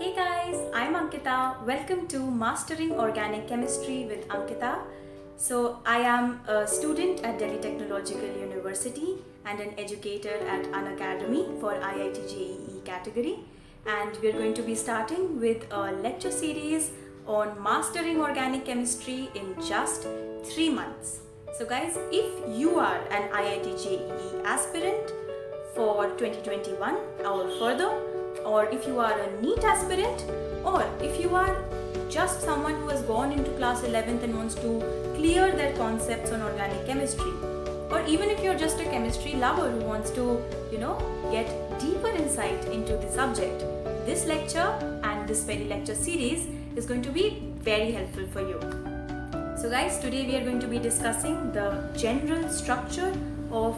Hey guys, I'm Ankita. Welcome to Mastering Organic Chemistry with Ankita. So, I am a student at Delhi Technological University and an educator at Unacademy for IIT JEE category. And we're going to be starting with a lecture series on Mastering Organic Chemistry in just 3 months. So, guys, if you are an IIT JEE aspirant for 2021 or further, or if you are a NEET aspirant, or if you are just someone who has gone into class 11th and wants to clear their concepts on organic chemistry, or even if you're just a chemistry lover who wants to, get deeper insight into the subject, this lecture and this very lecture series is going to be very helpful for you. So guys, today we are going to be discussing the general structure of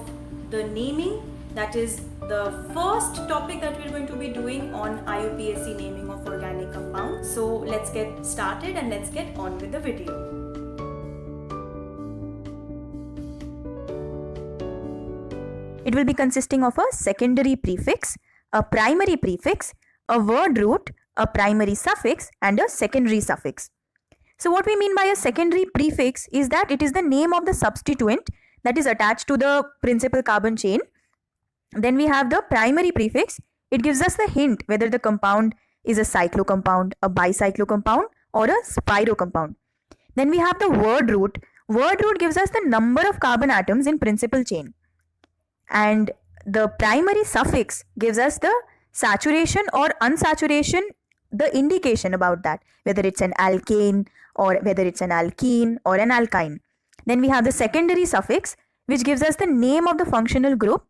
the naming. That is the first topic that we're going to be doing on IUPAC naming of organic compounds. So let's get started and let's get on with the video. It will be consisting of a secondary prefix, a primary prefix, a word root, a primary suffix and a secondary suffix. So what we mean by a secondary prefix is that it is the name of the substituent that is attached to the principal carbon chain. Then we have the primary prefix. It gives us the hint whether the compound is a cyclo compound, a bicyclo compound or a spiro compound. Then we have the word root. Word root gives us the number of carbon atoms in principal chain. And the primary suffix gives us the saturation or unsaturation, the indication about that, whether it's an alkane or whether it's an alkene or an alkyne. Then we have the secondary suffix, which gives us the name of the functional group,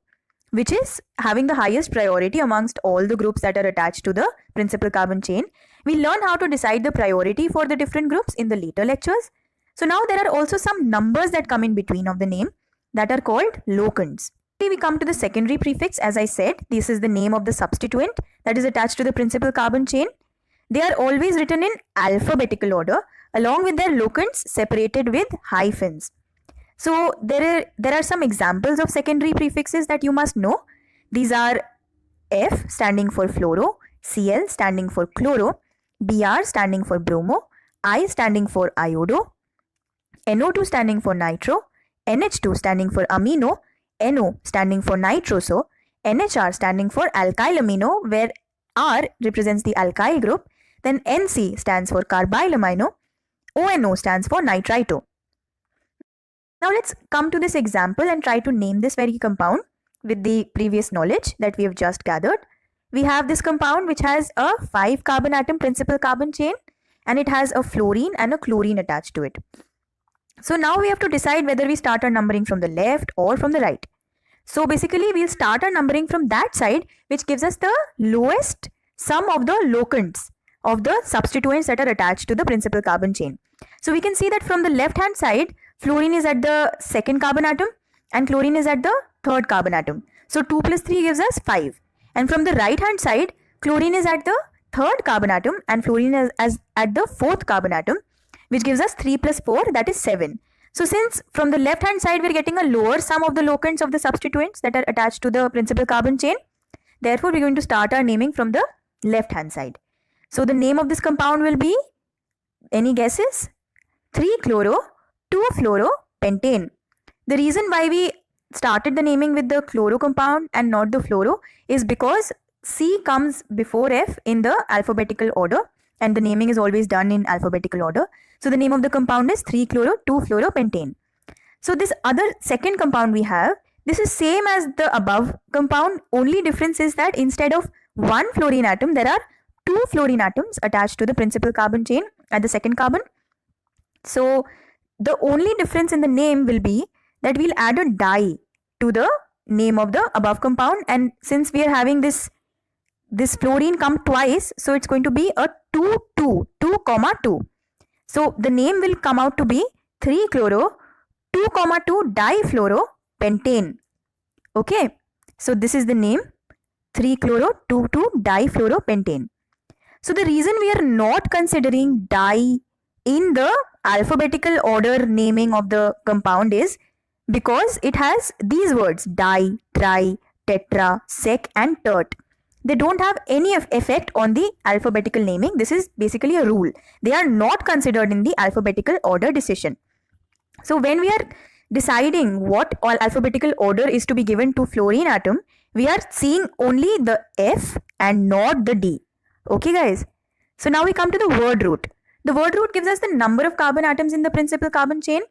which is having the highest priority amongst all the groups that are attached to the principal carbon chain. We learn how to decide the priority for the different groups in the later lectures. So now there are also some numbers that come in between of the name that are called locants. We come to the secondary prefix. As I said, this is the name of the substituent that is attached to the principal carbon chain. They are always written in alphabetical order along with their locants separated with hyphens. So there are some examples of secondary prefixes that you must know. These are F standing for fluoro, Cl standing for chloro, Br standing for bromo, I standing for iodo, NO2 standing for nitro, NH2 standing for amino, NO standing for nitroso, NHR standing for alkyl amino, where R represents the alkyl group, then NC stands for carbyl amino, ONO stands for nitrito. Now let's come to this example and try to name this very compound with the previous knowledge that we have just gathered. We have this compound which has a 5 carbon atom principal carbon chain and it has a fluorine and a chlorine attached to it. So now we have to decide whether we start our numbering from the left or from the right. So basically we'll start our numbering from that side, which gives us the lowest sum of the locants of the substituents that are attached to the principal carbon chain. So we can see that from the left hand side, fluorine is at the second carbon atom and chlorine is at the third carbon atom. So 2 plus 3 gives us 5. And from the right hand side, chlorine is at the third carbon atom and fluorine is at the fourth carbon atom, which gives us 3 plus 4, that is 7. So since from the left hand side, we're getting a lower sum of the locants of the substituents that are attached to the principal carbon chain, therefore we're going to start our naming from the left hand side. So the name of this compound will be, any guesses? 3-chloro 2-fluoro-pentane. The reason why we started the naming with the chloro compound and not the fluoro is because C comes before F in the alphabetical order and the naming is always done in alphabetical order. So the name of the compound is 3-chloro 2-fluoro-pentane. So this other second compound we have, this is same as the above compound. Only difference is that instead of one fluorine atom, there are 2 fluorine atoms attached to the principal carbon chain at the second carbon. So the only difference in the name will be that we'll add a di to the name of the above compound, and since we are having this fluorine come twice, so it's going to be a 2, 2. So the name will come out to be 3-chloro 2, 2-difluoropentane. Okay, so this is the name 3-chloro 2,2-difluoropentane. So the reason we are not considering di in the alphabetical order naming of the compound is because it has these words di, tri, tetra, sec and tert. they don't have any effect on the alphabetical naming. This is basically a rule. They are not considered in the alphabetical order decision. So when we are deciding what all alphabetical order is to be given to fluorine atom, we are seeing only the F and not the D. Okay guys. So now we come to the word root. The word root gives us the number of carbon atoms in the principal carbon chain.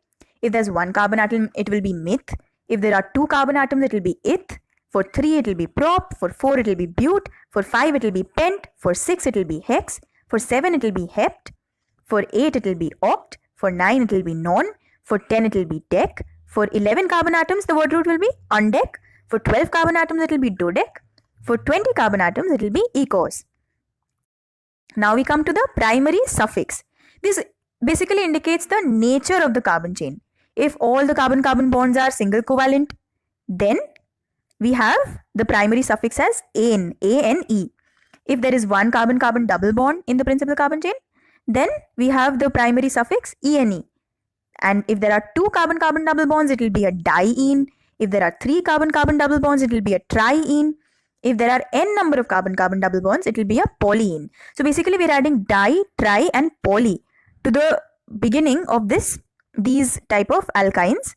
If there's one carbon atom, it will be meth. If there are two carbon atoms, it will be eth. For 3, it will be prop. For 4, it will be but. For 5, it will be pent. For 6, it will be hex. For 7, it will be hept. For 8, it will be oct. For 9, it will be non. For 10, it will be dec. For 11 carbon atoms, the word root will be undec. For 12 carbon atoms, it will be dodec. For 20 carbon atoms, it will be ecos. Now we come to the primary suffix. This basically indicates the nature of the carbon chain. If all the carbon-carbon bonds are single covalent, then we have the primary suffix as ane, A-N-E. If there is one carbon-carbon double bond in the principal carbon chain, then we have the primary suffix ene. And if there are two carbon-carbon double bonds, it will be a diene. If there are three carbon-carbon double bonds, it will be a triene. If there are n number of carbon-carbon double bonds, it will be a polyene. So basically, we are adding di, tri, and poly to the beginning of these type of alkenes.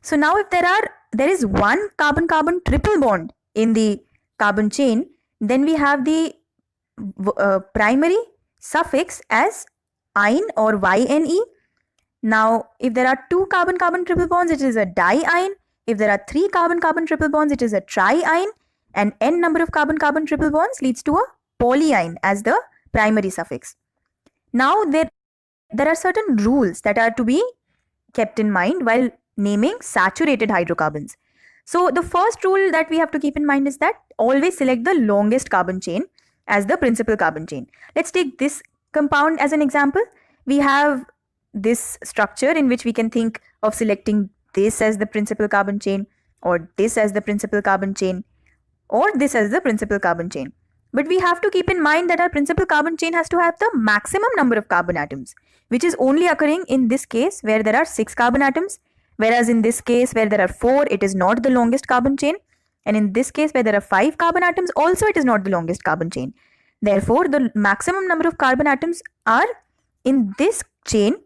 So now if there is one carbon-carbon triple bond in the carbon chain, then we have the primary suffix as ine or yne. Now if there are two carbon-carbon triple bonds, it is a diene. If there are three carbon-carbon triple bonds, it is a triene. And n number of carbon-carbon triple bonds leads to a polyene as the primary suffix. Now there are certain rules that are to be kept in mind while naming saturated hydrocarbons. So the first rule that we have to keep in mind is that always select the longest carbon chain as the principal carbon chain. Let's take this compound as an example. We have this structure in which we can think of selecting this as the principal carbon chain, or this as the principal carbon chain, or this as the principal carbon chain. But we have to keep in mind that our principal carbon chain has to have the maximum number of carbon atoms, which is only occurring in this case where there are 6 carbon atoms, whereas in this case where there are 4, it is not the longest carbon chain, and in this case where there are 5 carbon atoms, also it is not the longest carbon chain. Therefore, the maximum number of carbon atoms are in this chain.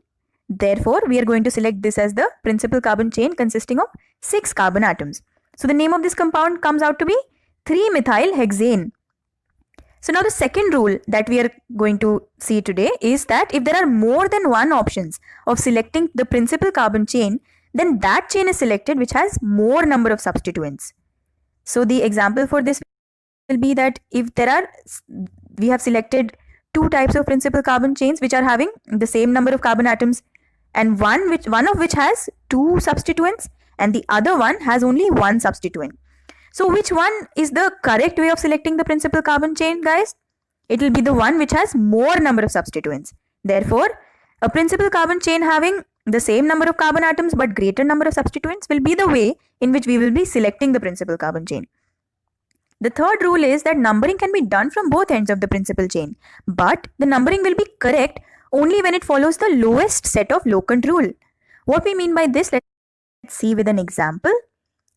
Therefore, we are going to select this as the principal carbon chain consisting of 6 carbon atoms. So the name of this compound comes out to be 3-methyl-hexane. So now the second rule that we are going to see today is that if there are more than one options of selecting the principal carbon chain, then that chain is selected which has more number of substituents. So the example for this will be that if we have selected two types of principal carbon chains which are having the same number of carbon atoms, and one of which has 2 substituents and the other one has only 1 substituent. So which one is the correct way of selecting the principal carbon chain, guys? It will be the one which has more number of substituents. Therefore, a principal carbon chain having the same number of carbon atoms but greater number of substituents will be the way in which we will be selecting the principal carbon chain. The third rule is that numbering can be done from both ends of the principal chain, but the numbering will be correct only when it follows the lowest set of locant rule. What we mean by this, let's see with an example.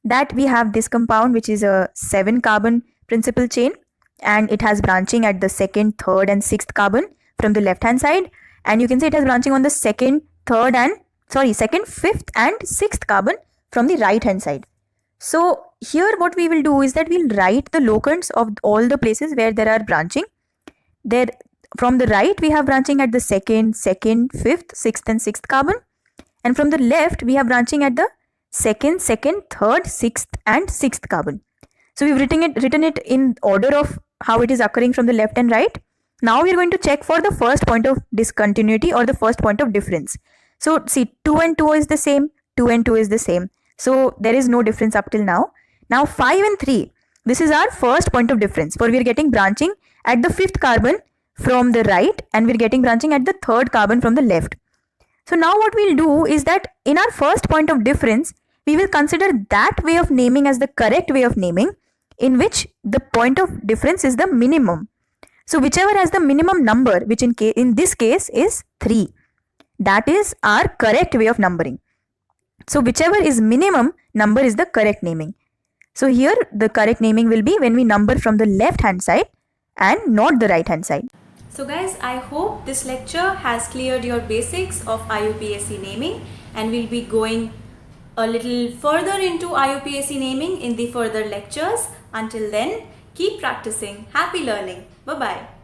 That we have this compound which is a 7 carbon principal chain, and it has branching at the 2nd, 3rd and 6th carbon from the left hand side, and you can say it has branching on the 2nd, 5th and 6th carbon from the right hand side. So here what we will do is that we'll write the locants of all the places where there are branching. There from the right we have branching at the 2nd, 5th, 6th and 6th carbon, and from the left we have branching at the 2nd, 3rd, 6th and 6th carbon. So we've written it in order of how it is occurring from the left and right. Now we are going to check for the first point of discontinuity or the first point of difference. So see, 2 and 2 is the same, 2 and 2 is the same. So there is no difference up till now. Now 5 and 3, this is our first point of difference, for we are getting branching at the 5th carbon from the right and we are getting branching at the 3rd carbon from the left. So now what we'll do is that in our first point of difference, we will consider that way of naming as the correct way of naming, in which the point of difference is the minimum. So whichever has the minimum number, which in this case is 3, that is our correct way of numbering. So whichever is minimum number is the correct naming. So here the correct naming will be when we number from the left hand side and not the right hand side. So guys, I hope this lecture has cleared your basics of IUPAC naming, and we'll be going a little further into IUPAC naming in the further lectures. Until then, keep practicing. Happy learning. Bye-bye.